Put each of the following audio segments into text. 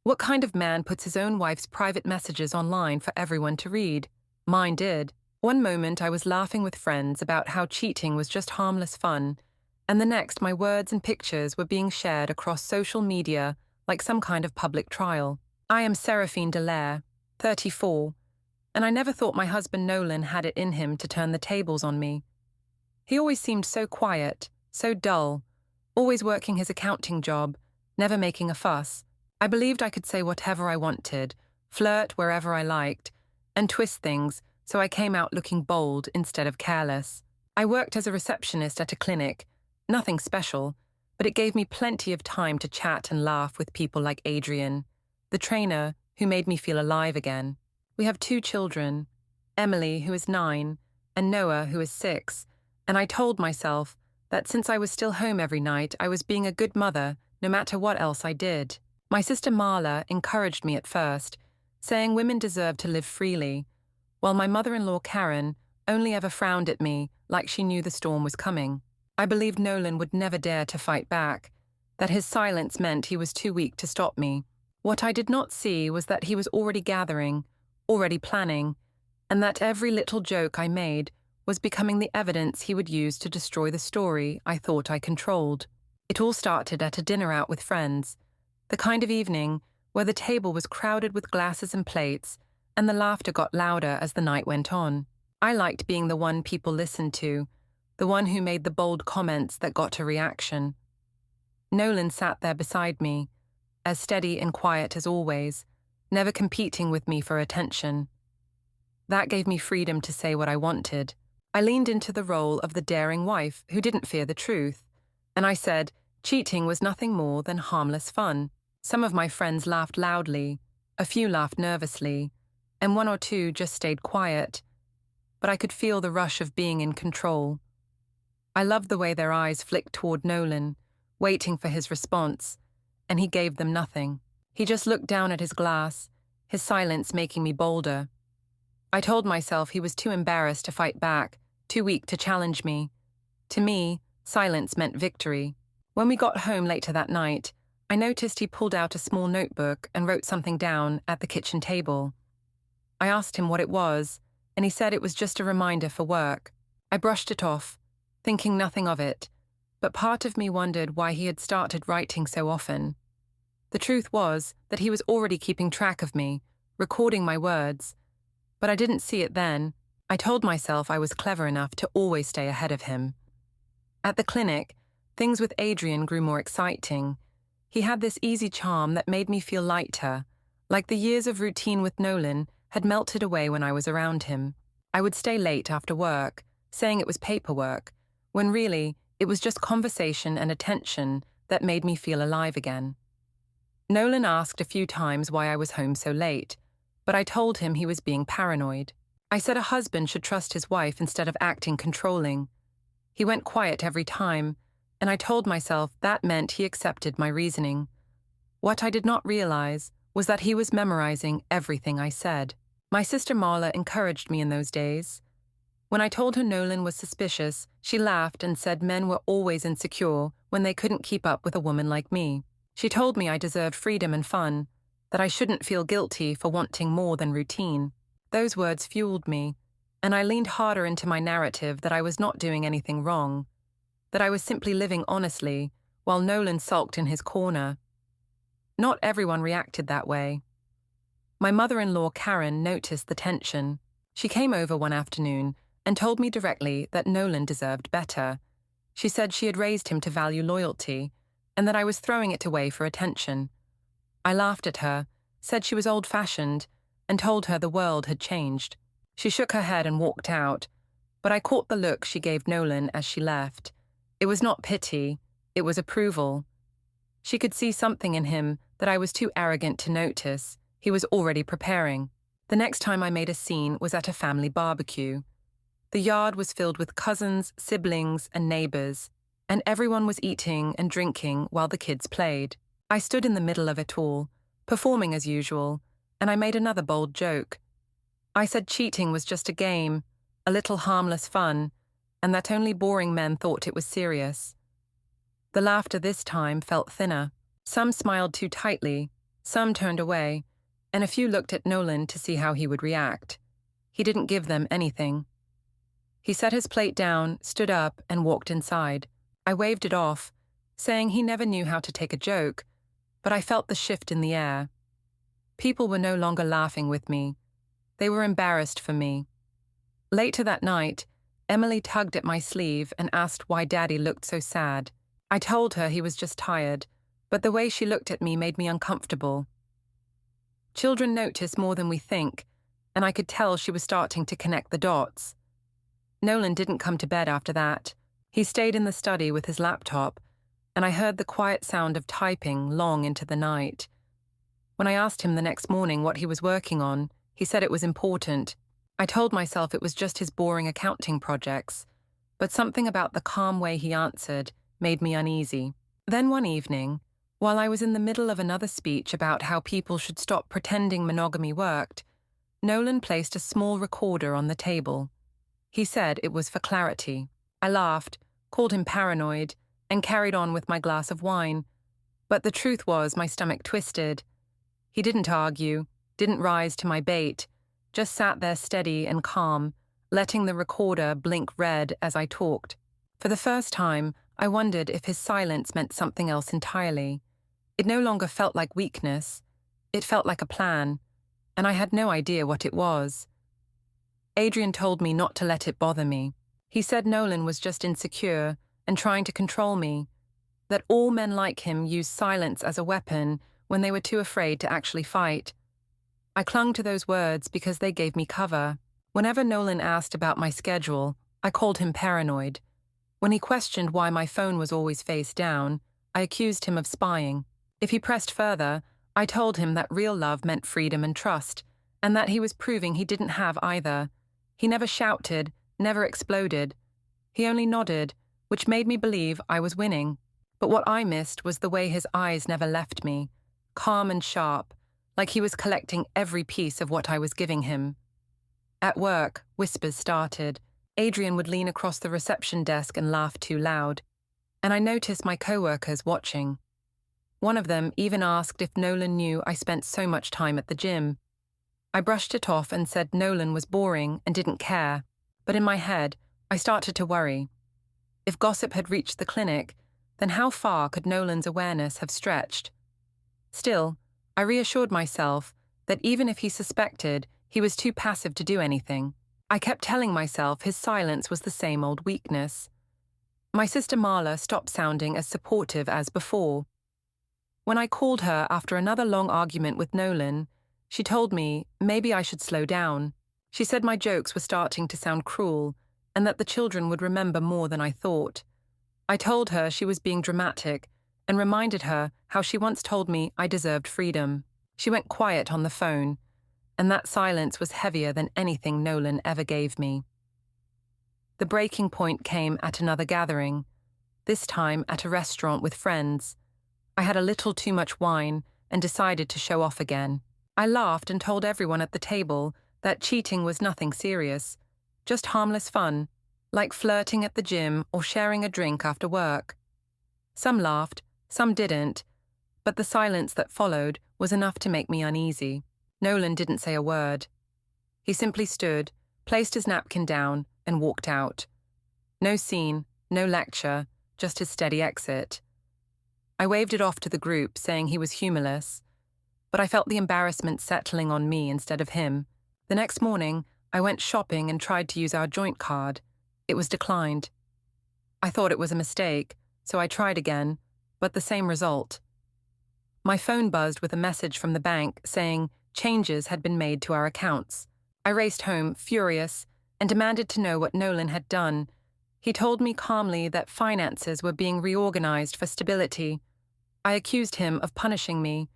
What kind of man puts his own wife's private messages online for everyone to read? Mine did. One moment I was laughing with friends about how cheating was just harmless fun, and the next my words and pictures were being shared across social media like some kind of public trial. I am Seraphine Dallaire, 34, and I never thought my husband Nolan had it in him to turn the tables on me. He always seemed so quiet, so dull, always working his accounting job, never making a fuss. I believed I could say whatever I wanted, flirt wherever I liked, and twist things so I came out looking bold instead of careless. I worked as a receptionist at a clinic, nothing special, but it gave me plenty of time to chat and laugh with people like Adrian, the trainer who made me feel alive again. We have 2 children, Emily, who is 9, and Noah, who is 6, and I told myself that since I was still home every night, I was being a good mother no matter what else I did. My sister Marla encouraged me at first, saying women deserve to live freely, while my mother-in-law Karen only ever frowned at me like she knew the storm was coming. I believed Nolan would never dare to fight back, that his silence meant he was too weak to stop me. What I did not see was that he was already gathering, already planning, and that every little joke I made was becoming the evidence he would use to destroy the story I thought I controlled. It all started at a dinner out with friends, the kind of evening where the table was crowded with glasses and plates, and the laughter got louder as the night went on. I liked being the one people listened to, the one who made the bold comments that got a reaction. Nolan sat there beside me, as steady and quiet as always, never competing with me for attention. That gave me freedom to say what I wanted. I leaned into the role of the daring wife who didn't fear the truth, and I said cheating was nothing more than harmless fun. Some of my friends laughed loudly, a few laughed nervously, and 1 or 2 just stayed quiet, but I could feel the rush of being in control. I loved the way their eyes flicked toward Nolan, waiting for his response, and he gave them nothing. He just looked down at his glass, his silence making me bolder. I told myself he was too embarrassed to fight back, too weak to challenge me. To me, silence meant victory. When we got home later that night, I noticed he pulled out a small notebook and wrote something down at the kitchen table. I asked him what it was, and he said it was just a reminder for work. I brushed it off, thinking nothing of it, but part of me wondered why he had started writing so often. The truth was that he was already keeping track of me, recording my words, but I didn't see it then. I told myself I was clever enough to always stay ahead of him. At the clinic, things with Adrian grew more exciting. He had this easy charm that made me feel lighter, like the years of routine with Nolan had melted away when I was around him. I would stay late after work, saying it was paperwork, when really it was just conversation and attention that made me feel alive again. Nolan asked a few times why I was home so late, but I told him he was being paranoid. I said a husband should trust his wife instead of acting controlling. He went quiet every time, and I told myself that meant he accepted my reasoning. What I did not realize was that he was memorizing everything I said. My sister Marla encouraged me in those days. When I told her Nolan was suspicious, she laughed and said men were always insecure when they couldn't keep up with a woman like me. She told me I deserved freedom and fun, that I shouldn't feel guilty for wanting more than routine. Those words fueled me, and I leaned harder into my narrative that I was not doing anything wrong, that I was simply living honestly, while Nolan sulked in his corner. Not everyone reacted that way. My mother-in-law Karen noticed the tension. She came over one afternoon and told me directly that Nolan deserved better. She said she had raised him to value loyalty, and that I was throwing it away for attention. I laughed at her, said she was old-fashioned, and told her the world had changed. She shook her head and walked out, but I caught the look she gave Nolan as she left. It was not pity, it was approval. She could see something in him that I was too arrogant to notice. He was already preparing. The next time I made a scene was at a family barbecue. The yard was filled with cousins, siblings, and neighbors, and everyone was eating and drinking while the kids played. I stood in the middle of it all, performing as usual, and I made another bold joke. I said cheating was just a game, a little harmless fun, and that only boring men thought it was serious. The laughter this time felt thinner. Some smiled too tightly, Some turned away, and a few looked at Nolan to see how he would react. He didn't give them anything. He set his plate down, stood up, and walked inside. I waved it off, saying he never knew how to take a joke, but I felt the shift in the air. People were no longer laughing with me. They were embarrassed for me. Later that night, Emily tugged at my sleeve and asked why Daddy looked so sad. I told her he was just tired, but the way she looked at me made me uncomfortable. Children notice more than we think, and I could tell she was starting to connect the dots. Nolan didn't come to bed after that. He stayed in the study with his laptop, and I heard the quiet sound of typing long into the night. When I asked him the next morning what he was working on, he said it was important. I told myself it was just his boring accounting projects, but something about the calm way he answered made me uneasy. Then one evening, while I was in the middle of another speech about how people should stop pretending monogamy worked, Nolan placed a small recorder on the table. He said it was for clarity. I laughed, called him paranoid, and carried on with my glass of wine. But the truth was my stomach twisted. He didn't argue, didn't rise to my bait, just sat there steady and calm, letting the recorder blink red as I talked. For the first time, I wondered if his silence meant something else entirely. It no longer felt like weakness. It felt like a plan, and I had no idea what it was. Adrian told me not to let it bother me. He said Nolan was just insecure and trying to control me, that all men like him use silence as a weapon when they were too afraid to actually fight. I clung to those words because they gave me cover. Whenever Nolan asked about my schedule, I called him paranoid. When he questioned why my phone was always face down, I accused him of spying. If he pressed further, I told him that real love meant freedom and trust, and that he was proving he didn't have either. He never shouted, never exploded. He only nodded, which made me believe I was winning. But what I missed was the way his eyes never left me, calm and sharp, like he was collecting every piece of what I was giving him. At work, whispers started. Adrian would lean across the reception desk and laugh too loud, and I noticed my co-workers watching. One of them even asked if Nolan knew I spent so much time at the gym. I brushed it off and said Nolan was boring and didn't care, but in my head, I started to worry. If gossip had reached the clinic, then how far could Nolan's awareness have stretched? Still, I reassured myself that even if he suspected, he was too passive to do anything. I kept telling myself his silence was the same old weakness. My sister Marla stopped sounding as supportive as before. When I called her after another long argument with Nolan, she told me maybe I should slow down. She said my jokes were starting to sound cruel and that the children would remember more than I thought. I told her she was being dramatic and reminded her how she once told me I deserved freedom. She went quiet on the phone, and that silence was heavier than anything Nolan ever gave me. The breaking point came at another gathering, this time at a restaurant with friends. I had a little too much wine and decided to show off again. I laughed and told everyone at the table that cheating was nothing serious, just harmless fun, like flirting at the gym or sharing a drink after work. Some laughed, some didn't, but the silence that followed was enough to make me uneasy. Nolan didn't say a word. He simply stood, placed his napkin down, and walked out. No scene, no lecture, just his steady exit. I waved it off to the group, saying he was humorless, but I felt the embarrassment settling on me instead of him. The next morning, I went shopping and tried to use our joint card. It was declined. I thought it was a mistake, so I tried again, but the same result. My phone buzzed with a message from the bank saying changes had been made to our accounts. I raced home, furious, and demanded to know what Nolan had done. He told me calmly that finances were being reorganized for stability. I accused him of punishing me,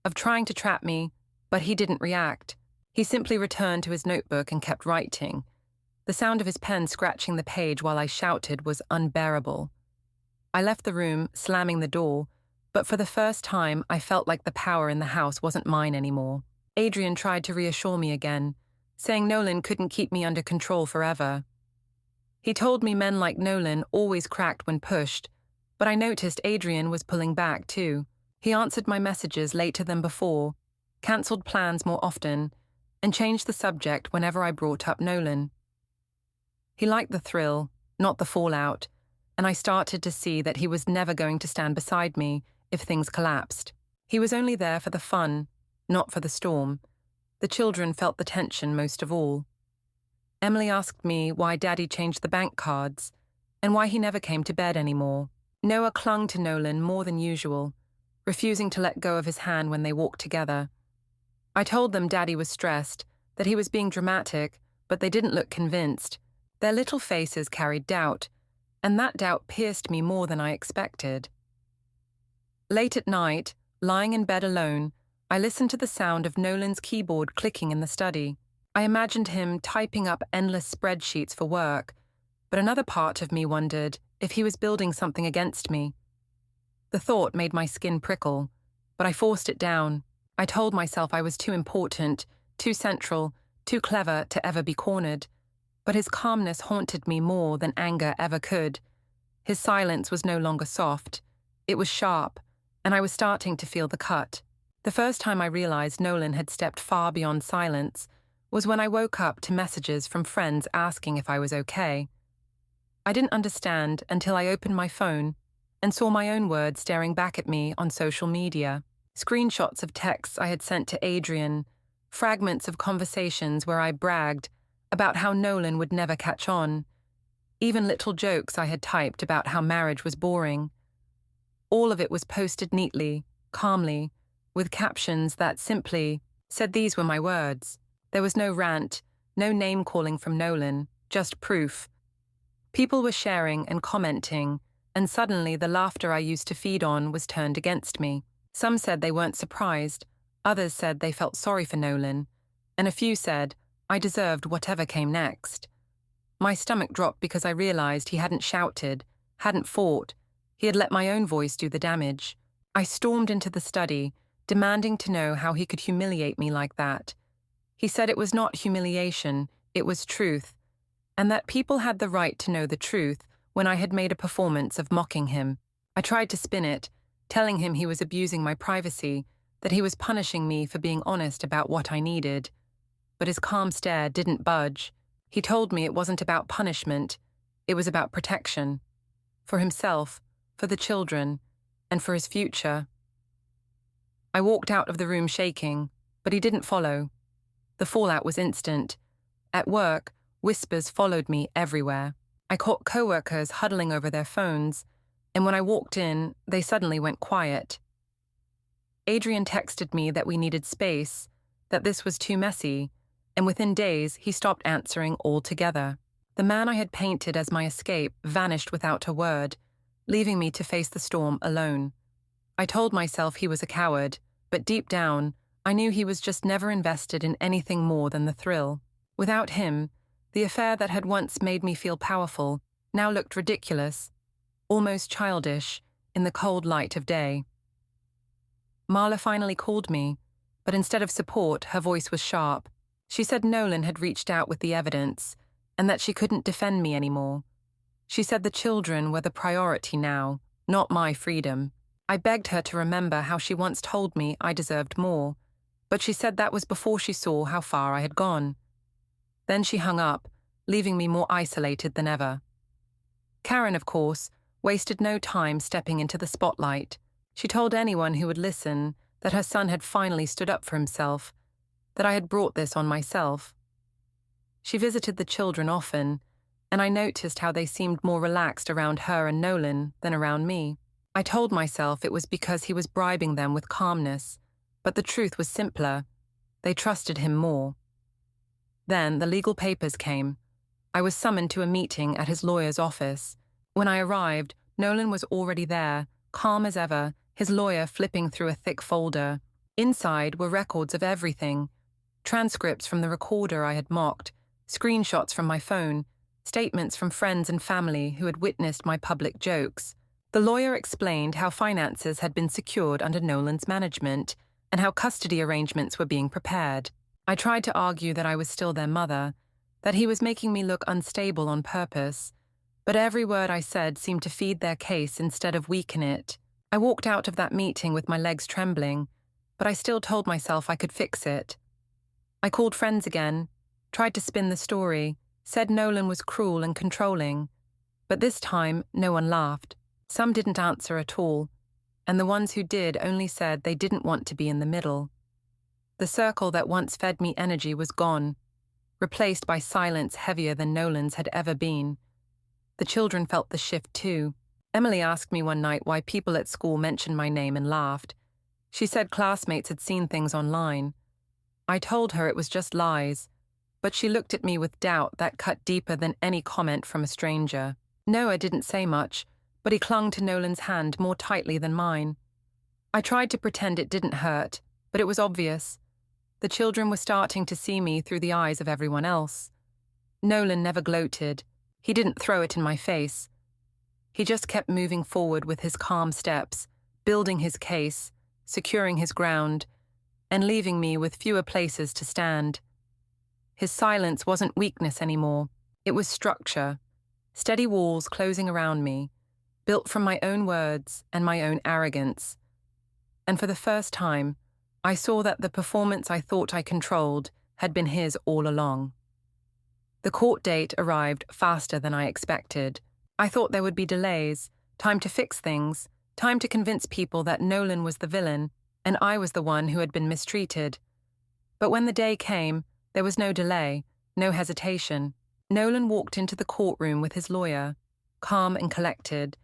of trying to trap me, but he didn't react. He simply returned to his notebook and kept writing. The sound of his pen scratching the page while I shouted was unbearable. I left the room, slamming the door, but for the first time I felt like the power in the house wasn't mine anymore. Adrian tried to reassure me again, saying Nolan couldn't keep me under control forever. He told me men like Nolan always cracked when pushed, but I noticed Adrian was pulling back too. He answered my messages later than before, cancelled plans more often, and changed the subject whenever I brought up Nolan. He liked the thrill, not the fallout, and I started to see that he was never going to stand beside me if things collapsed. He was only there for the fun, not for the storm. The children felt the tension most of all. Emily asked me why Daddy changed the bank cards and why he never came to bed anymore. Noah clung to Nolan more than usual, refusing to let go of his hand when they walked together. I told them Daddy was stressed, that he was being dramatic, but they didn't look convinced. Their little faces carried doubt, and that doubt pierced me more than I expected. Late at night, lying in bed alone, I listened to the sound of Nolan's keyboard clicking in the study. I imagined him typing up endless spreadsheets for work, but another part of me wondered if he was building something against me. The thought made my skin prickle, but I forced it down. I told myself I was too important, too central, too clever to ever be cornered. But his calmness haunted me more than anger ever could. His silence was no longer soft. It was sharp, and I was starting to feel the cut. The first time I realized Nolan had stepped far beyond silence was when I woke up to messages from friends asking if I was okay. I didn't understand until I opened my phone and saw my own words staring back at me on social media. Screenshots of texts I had sent to Adrian, fragments of conversations where I bragged about how Nolan would never catch on, even little jokes I had typed about how marriage was boring. All of it was posted neatly, calmly, with captions that simply said these were my words. There was no rant, no name-calling from Nolan, just proof. People were sharing and commenting, and suddenly the laughter I used to feed on was turned against me. Some said they weren't surprised, others said they felt sorry for Nolan, and a few said I deserved whatever came next. My stomach dropped because I realized he hadn't shouted, hadn't fought. He had let my own voice do the damage. I stormed into the study, demanding to know how he could humiliate me like that. He said it was not humiliation, it was truth, and that people had the right to know the truth when I had made a performance of mocking him. I tried to spin it, telling him he was abusing my privacy, that he was punishing me for being honest about what I needed. But his calm stare didn't budge. He told me it wasn't about punishment, it was about protection. For himself, for the children, and for his future. I walked out of the room shaking, but he didn't follow. The fallout was instant. At work, whispers followed me everywhere. I caught coworkers huddling over their phones, and when I walked in, they suddenly went quiet. Adrian texted me that we needed space, that this was too messy, and within days he stopped answering altogether. The man I had painted as my escape vanished without a word, leaving me to face the storm alone. I told myself he was a coward, but deep down, I knew he was just never invested in anything more than the thrill. Without him, the affair that had once made me feel powerful now looked ridiculous, almost childish, in the cold light of day. Marla finally called me, but instead of support, her voice was sharp. She said Nolan had reached out with the evidence, and that she couldn't defend me anymore. She said the children were the priority now, not my freedom. I begged her to remember how she once told me I deserved more, but she said that was before she saw how far I had gone. Then she hung up, leaving me more isolated than ever. Karen, of course, wasted no time stepping into the spotlight. She told anyone who would listen that her son had finally stood up for himself, that I had brought this on myself. She visited the children often, and I noticed how they seemed more relaxed around her and Nolan than around me. I told myself it was because he was bribing them with calmness, but the truth was simpler. They trusted him more. Then the legal papers came. I was summoned to a meeting at his lawyer's office. When I arrived, Nolan was already there, calm as ever, his lawyer flipping through a thick folder. Inside were records of everything, transcripts from the recorder I had mocked, screenshots from my phone, statements from friends and family who had witnessed my public jokes. The lawyer explained how finances had been secured under Nolan's management and how custody arrangements were being prepared. I tried to argue that I was still their mother, that he was making me look unstable on purpose, but every word I said seemed to feed their case instead of weaken it. I walked out of that meeting with my legs trembling, but I still told myself I could fix it. I called friends again, tried to spin the story, said Nolan was cruel and controlling, but this time no one laughed. Some didn't answer at all, and the ones who did only said they didn't want to be in the middle. The circle that once fed me energy was gone, replaced by silence heavier than Nolan's had ever been. The children felt the shift too. Emily asked me one night why people at school mentioned my name and laughed. She said classmates had seen things online. I told her it was just lies, but she looked at me with doubt that cut deeper than any comment from a stranger. Noah didn't say much, but he clung to Nolan's hand more tightly than mine. I tried to pretend it didn't hurt, but it was obvious. The children were starting to see me through the eyes of everyone else. Nolan never gloated. He didn't throw it in my face. He just kept moving forward with his calm steps, building his case, securing his ground, and leaving me with fewer places to stand. His silence wasn't weakness anymore. It was structure, steady walls closing around me, built from my own words and my own arrogance. And for the first time, I saw that the performance I thought I controlled had been his all along. The court date arrived faster than I expected. I thought there would be delays, time to fix things, time to convince people that Nolan was the villain and I was the one who had been mistreated. But when the day came, there was no delay, no hesitation. Nolan walked into the courtroom with his lawyer, calm and collected,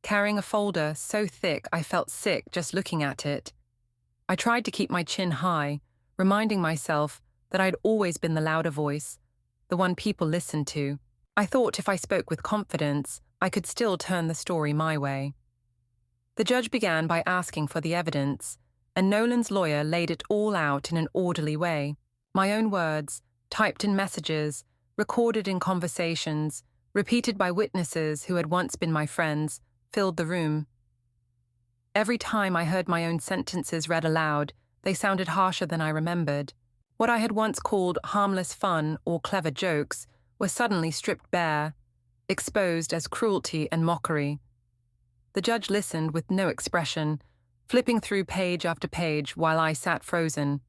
carrying a folder so thick I felt sick just looking at it. I tried to keep my chin high, reminding myself that I'd always been the louder voice, the one people listened to. I thought if I spoke with confidence, I could still turn the story my way. The judge began by asking for the evidence, and Nolan's lawyer laid it all out in an orderly way. My own words, typed in messages, recorded in conversations, repeated by witnesses who had once been my friends, filled the room. Every time I heard my own sentences read aloud, they sounded harsher than I remembered. What I had once called harmless fun or clever jokes were suddenly stripped bare, exposed as cruelty and mockery. The judge listened with no expression, flipping through page after page while I sat frozen.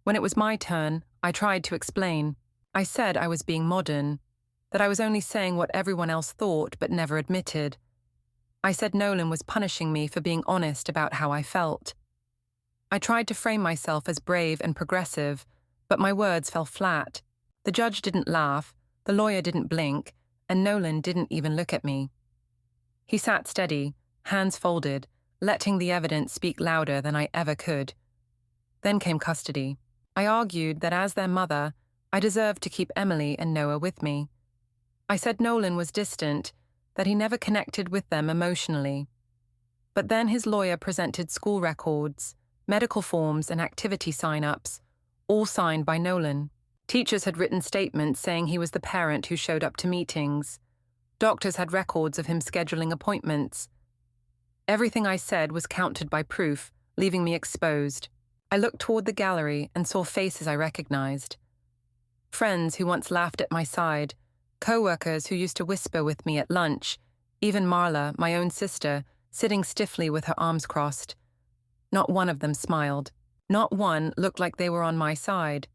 When it was my turn, I tried to explain. I said I was being modern, that I was only saying what everyone else thought but never admitted. I said Nolan was punishing me for being honest about how I felt. I tried to frame myself as brave and progressive, but my words fell flat. The judge didn't laugh, the lawyer didn't blink, and Nolan didn't even look at me. He sat steady, hands folded, letting the evidence speak louder than I ever could. Then came custody. I argued that as their mother, I deserved to keep Emily and Noah with me. I said Nolan was distant, that he never connected with them emotionally. But then his lawyer presented school records, medical forms and activity sign-ups, all signed by Nolan. Teachers had written statements saying he was the parent who showed up to meetings. Doctors had records of him scheduling appointments. Everything I said was countered by proof, leaving me exposed. I looked toward the gallery and saw faces I recognized. Friends who once laughed at my side, co-workers who used to whisper with me at lunch, even Marla, my own sister, sitting stiffly with her arms crossed. Not one of them smiled. Not one looked like they were on my side.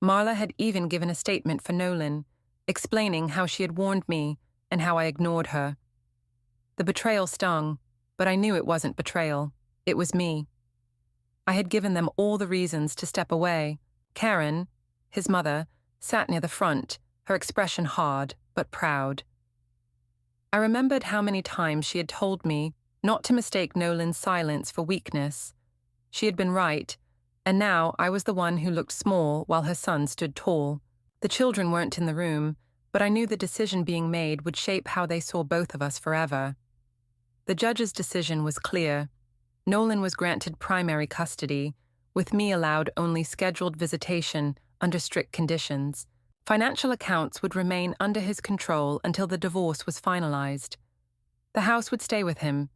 Marla had even given a statement for Nolan, explaining how she had warned me and how I ignored her. The betrayal stung, but I knew it wasn't betrayal. It was me. I had given them all the reasons to step away. Karen, his mother, sat near the front, her expression hard but proud. I remembered how many times she had told me not to mistake Nolan's silence for weakness. She had been right, and now I was the one who looked small while her son stood tall. The children weren't in the room, but I knew the decision being made would shape how they saw both of us forever. The judge's decision was clear. Nolan was granted primary custody, with me allowed only scheduled visitation under strict conditions. Financial accounts would remain under his control until the divorce was finalized. The house would stay with him,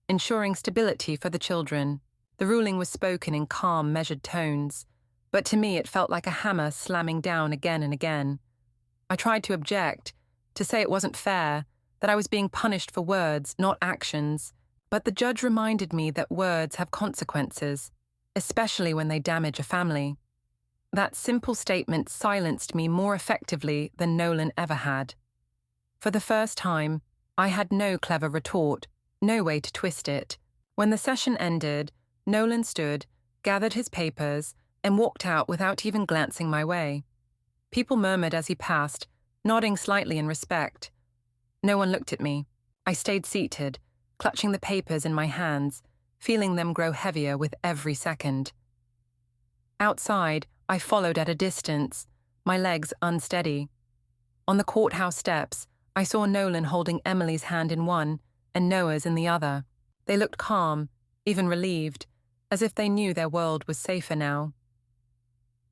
ensuring stability for the children. The ruling was spoken in calm, measured tones, but to me it felt like a hammer slamming down again and again. I tried to object, to say it wasn't fair, that I was being punished for words, not actions, But the judge reminded me that words have consequences, especially when they damage a family. That simple statement silenced me more effectively than Nolan ever had. For the first time, I had no clever retort, no way to twist it. When the session ended, Nolan stood, gathered his papers, and walked out without even glancing my way. People murmured as he passed, nodding slightly in respect. No one looked at me. I stayed seated, clutching the papers in my hands, feeling them grow heavier with every second. Outside, I followed at a distance, my legs unsteady. On the courthouse steps, I saw Nolan holding Emily's hand in one and Noah's in the other. They looked calm, even relieved, as if they knew their world was safer now.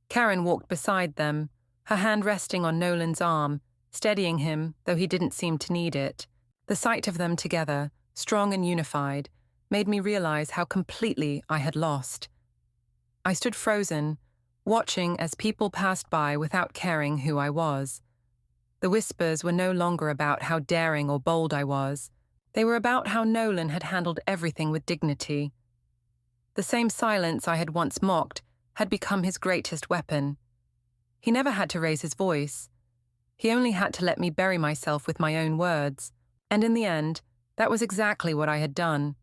Karen walked beside them, her hand resting on Nolan's arm, steadying him, though he didn't seem to need it. The sight of them together, strong and unified, made me realize how completely I had lost. I stood frozen, watching as people passed by without caring who I was. The whispers were no longer about how daring or bold I was. They were about how Nolan had handled everything with dignity. The same silence I had once mocked had become his greatest weapon. He never had to raise his voice. He only had to let me bury myself with my own words. And in the end, that was exactly what I had done.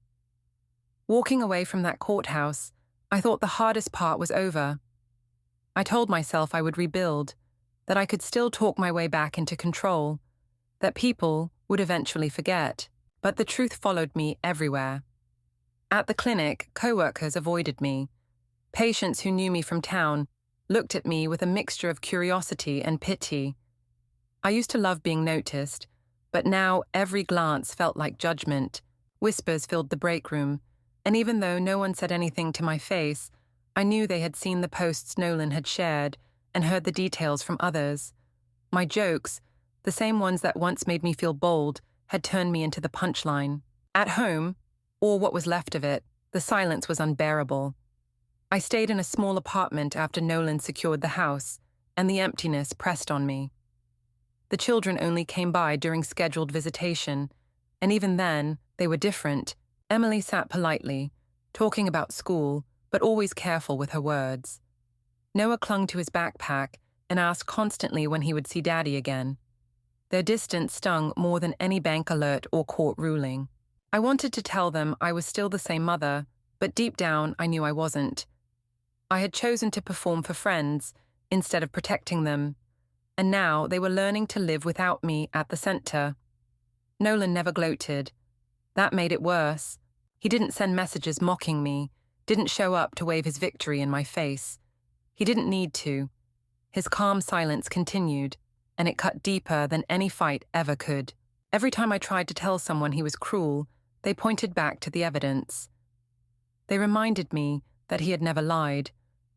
Walking away from that courthouse, I thought the hardest part was over. I told myself I would rebuild, that I could still talk my way back into control, that people would eventually forget. But the truth followed me everywhere. At the clinic, co-workers avoided me. Patients who knew me from town looked at me with a mixture of curiosity and pity. I used to love being noticed, but now every glance felt like judgment. Whispers filled the break room, and even though no one said anything to my face, I knew they had seen the posts Nolan had shared and heard the details from others. My jokes, the same ones that once made me feel bold, had turned me into the punchline. At home, or what was left of it, the silence was unbearable. I stayed in a small apartment after Nolan secured the house, and the emptiness pressed on me. The children only came by during scheduled visitation, and even then, they were different. Emily sat politely, talking about school, but always careful with her words. Noah clung to his backpack and asked constantly when he would see Daddy again. Their distance stung more than any bank alert or court ruling. I wanted to tell them I was still the same mother, but deep down I knew I wasn't. I had chosen to perform for friends instead of protecting them, and now they were learning to live without me at the center. Nolan never gloated. That made it worse. He didn't send messages mocking me, didn't show up to wave his victory in my face. He didn't need to. His calm silence continued, and it cut deeper than any fight ever could. Every time I tried to tell someone he was cruel, they pointed back to the evidence. They reminded me that he had never lied,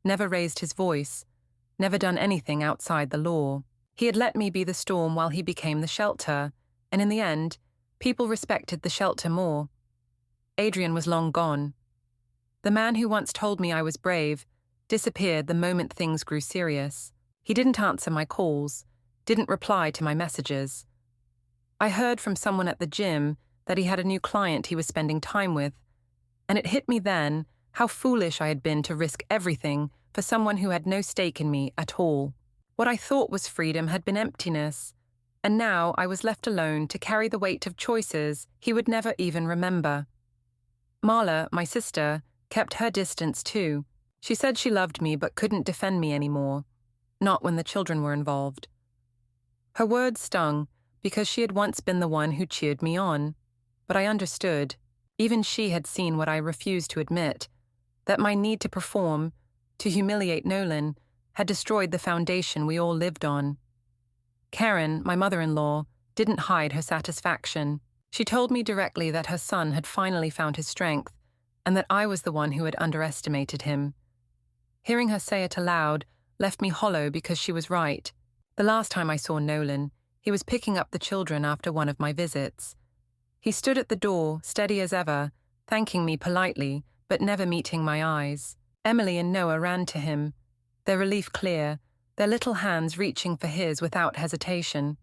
never raised his voice, never done anything outside the law. He had let me be the storm while he became the shelter, and in the end, people respected the shelter more. Adrian was long gone. The man who once told me I was brave disappeared the moment things grew serious. He didn't answer my calls, didn't reply to my messages. I heard from someone at the gym that he had a new client he was spending time with, and it hit me then how foolish I had been to risk everything for someone who had no stake in me at all. What I thought was freedom had been emptiness, and now I was left alone to carry the weight of choices he would never even remember. Marla, my sister, kept her distance too. She said she loved me but couldn't defend me anymore, not when the children were involved. Her words stung because she had once been the one who cheered me on, but I understood. Even she had seen what I refused to admit, that my need to perform, to humiliate Nolan, had destroyed the foundation we all lived on. Karen, my mother-in-law, didn't hide her satisfaction. She told me directly that her son had finally found his strength, and that I was the one who had underestimated him. Hearing her say it aloud left me hollow because she was right. The last time I saw Nolan, he was picking up the children after one of my visits. He stood at the door, steady as ever, thanking me politely, but never meeting my eyes. Emily and Noah ran to him, their relief clear, their little hands reaching for his without hesitation.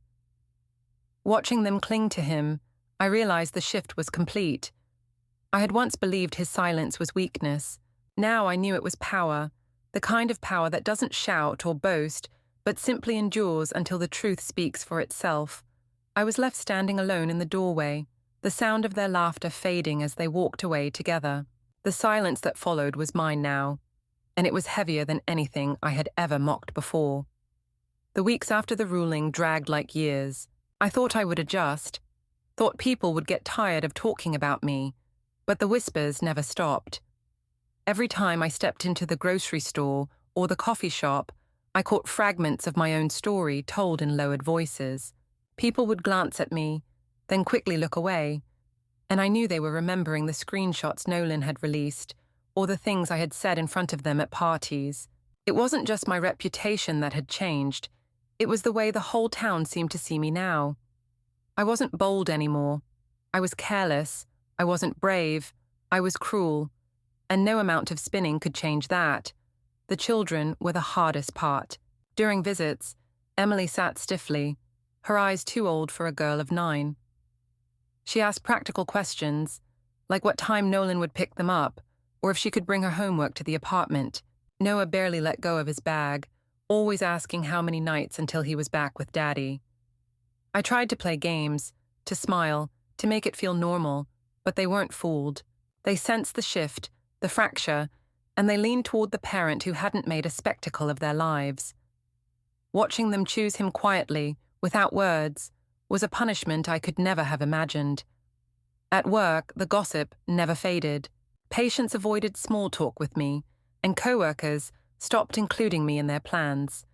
Watching them cling to him, I realized the shift was complete. I had once believed his silence was weakness. Now I knew it was power, the kind of power that doesn't shout or boast, but simply endures until the truth speaks for itself. I was left standing alone in the doorway, the sound of their laughter fading as they walked away together. The silence that followed was mine now, and it was heavier than anything I had ever mocked before. The weeks after the ruling dragged like years. I thought I would adjust, thought people would get tired of talking about me, but the whispers never stopped. Every time I stepped into the grocery store or the coffee shop, I caught fragments of my own story told in lowered voices. People would glance at me, then quickly look away, and I knew they were remembering the screenshots Nolan had released or the things I had said in front of them at parties. It wasn't just my reputation that had changed, it was the way the whole town seemed to see me now. I wasn't bold anymore. I was careless. I wasn't brave. I was cruel. And no amount of spinning could change that. The children were the hardest part. During visits, Emily sat stiffly, her eyes too old for a girl of 9. She asked practical questions, like what time Nolan would pick them up, or if she could bring her homework to the apartment. Noah barely let go of his bag, always asking how many nights until he was back with Daddy. I tried to play games, to smile, to make it feel normal, but they weren't fooled. They sensed the shift, the fracture, and they leaned toward the parent who hadn't made a spectacle of their lives. Watching them choose him quietly, without words, was a punishment I could never have imagined. At work, the gossip never faded. Patients avoided small talk with me, and coworkers stopped including me in their plans.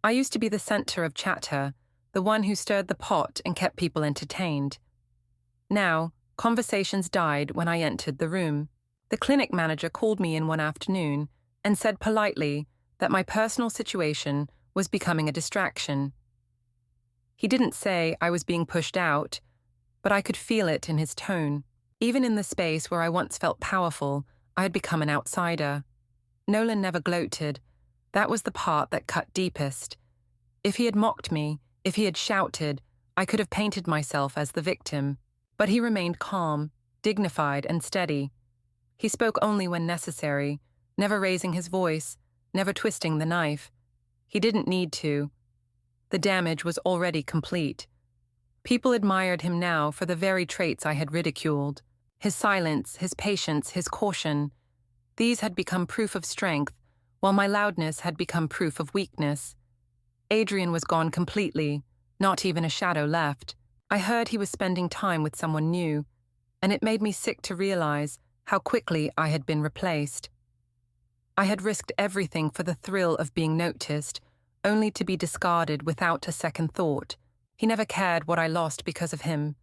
I used to be the center of chatter, the one who stirred the pot and kept people entertained. Now, conversations died when I entered the room. The clinic manager called me in one afternoon and said politely that my personal situation was becoming a distraction. He didn't say I was being pushed out, but I could feel it in his tone. Even in the space where I once felt powerful, I had become an outsider. Nolan never gloated. That was the part that cut deepest. If he had mocked me, if he had shouted, I could have painted myself as the victim. But he remained calm, dignified, and steady. He spoke only when necessary, never raising his voice, never twisting the knife. He didn't need to. The damage was already complete. People admired him now for the very traits I had ridiculed. His silence, his patience, his caution. These had become proof of strength, while my loudness had become proof of weakness. Adrian was gone completely, not even a shadow left. I heard he was spending time with someone new, and it made me sick to realize how quickly I had been replaced. I had risked everything for the thrill of being noticed, only to be discarded without a second thought. He never cared what I lost because of him.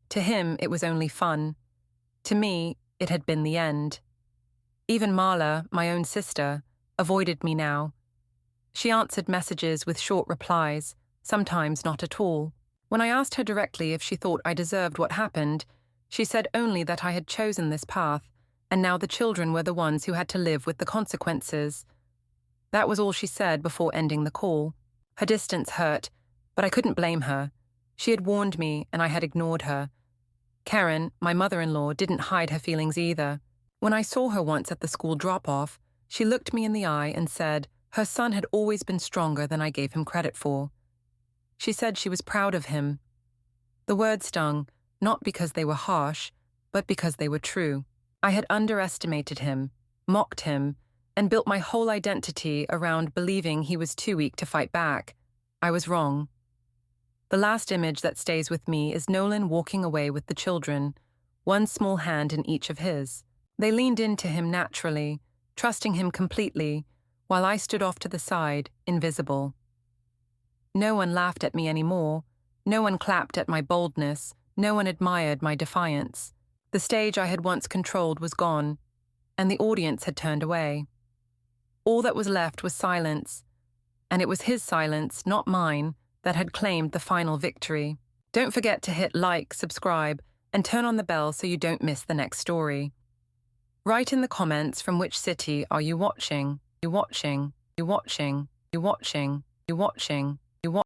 To him, it was only fun. To me, it had been the end. Even Marla, my own sister, avoided me now. She answered messages with short replies, sometimes not at all. When I asked her directly if she thought I deserved what happened, she said only that I had chosen this path, and now the children were the ones who had to live with the consequences. That was all she said before ending the call. Her distance hurt, but I couldn't blame her. She had warned me, and I had ignored her. Karen, my mother-in-law, didn't hide her feelings either. When I saw her once at the school drop-off, she looked me in the eye and said her son had always been stronger than I gave him credit for. She said she was proud of him. The words stung, not because they were harsh, but because they were true. I had underestimated him, mocked him, and built my whole identity around believing he was too weak to fight back. I was wrong. The last image that stays with me is Nolan walking away with the children, one small hand in each of his. They leaned into him naturally, trusting him completely, while I stood off to the side, invisible. No one laughed at me anymore. No one clapped at my boldness. No one admired my defiance. The stage I had once controlled was gone, and the audience had turned away. All that was left was silence, and it was his silence, not mine, that had claimed the final victory. Don't forget to hit like, subscribe, and turn on the bell so you don't miss the next story. Write in the comments from which city are you watching? You watching? You watching? You watching? You watching?